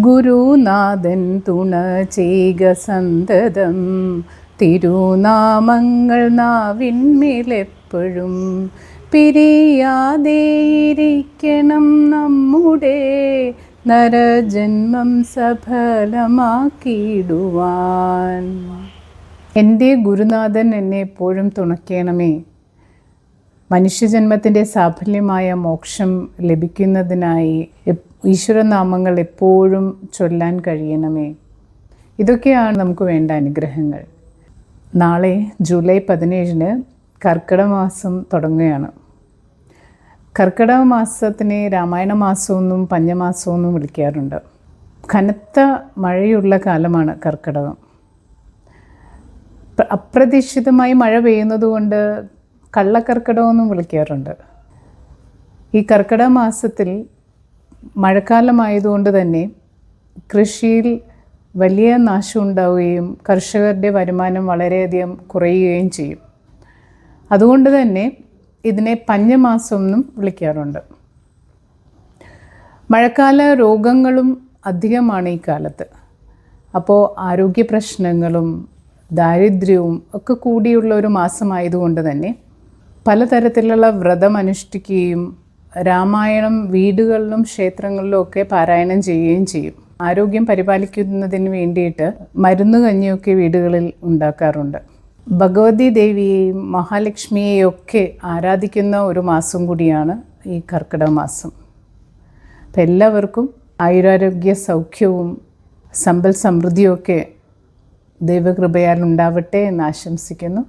ഗുരുനാഥൻ തുണ ചെയ്യുക സന്തതം, തിരുനാമങ്ങൾ നാവിന്മേലെപ്പോഴും പിരിയാതെയിരിക്കണം നമ്മുടെ നരജന്മം സഫലമാക്കിയിടുവാൻ. എൻ്റെ ഗുരുനാഥൻ എന്നെ എപ്പോഴും തുണയ്ക്കണമേ. മനുഷ്യജന്മത്തിൻ്റെ സാഫല്യമായ മോക്ഷം ലഭിക്കുന്നതിനായി ഈശ്വരനാമങ്ങൾ എപ്പോഴും ചൊല്ലാൻ കഴിയണമേ. ഇതൊക്കെയാണ് നമുക്ക് വേണ്ട അനുഗ്രഹങ്ങൾ. നാളെ ജൂലൈ 17 കർക്കിടക മാസം തുടങ്ങുകയാണ്. കർക്കിടക മാസത്തിനെ രാമായണ മാസമെന്നും പഞ്ഞമാസമെന്നും വിളിക്കാറുണ്ട്. കനത്ത മഴയുള്ള കാലമാണ് കർക്കിടകം. അപ്രതീക്ഷിതമായി മഴ പെയ്യുന്നത് കൊണ്ട് കള്ളക്കർക്കിടകമെന്നും വിളിക്കാറുണ്ട്. ഈ കർക്കിടക മാസത്തിൽ മഴക്കാലമായതുകൊണ്ട് തന്നെ കൃഷിയിൽ വലിയ നാശം ഉണ്ടാവുകയും കർഷകരുടെ വരുമാനം വളരെയധികം കുറയുകയും ചെയ്യും. അതുകൊണ്ട് തന്നെ ഇതിനെ പഞ്ഞമാസം എന്നും വിളിക്കാറുണ്ട്. മഴക്കാല രോഗങ്ങളും അധികമാണ് ഈ കാലത്ത്. അപ്പോൾ ആരോഗ്യ പ്രശ്നങ്ങളും ദാരിദ്ര്യവും ഒക്കെ കൂടിയുള്ള ഒരു മാസമായതുകൊണ്ട് തന്നെ പലതരത്തിലുള്ള വ്രതം അനുഷ്ഠിക്കുകയും രാമായണം വീടുകളിലും ക്ഷേത്രങ്ങളിലും ഒക്കെ പാരായണം ചെയ്യുകയും ചെയ്യും. ആരോഗ്യം പരിപാലിക്കുന്നതിന് വേണ്ടിയിട്ട് മരുന്ന് കഞ്ഞിയൊക്കെ വീടുകളിൽ ഉണ്ടാക്കാറുണ്ട്. ഭഗവതി ദേവിയെയും മഹാലക്ഷ്മിയെയും ഒക്കെ ആരാധിക്കുന്ന ഒരു മാസം കൂടിയാണ് ഈ കർക്കിടക മാസം. അപ്പം എല്ലാവർക്കും ആയുരാരോഗ്യ സൗഖ്യവും സമ്പൽ സമൃദ്ധിയൊക്കെ ദൈവകൃപയാൽ ഉണ്ടാവട്ടെ എന്ന് ആശംസിക്കുന്നു.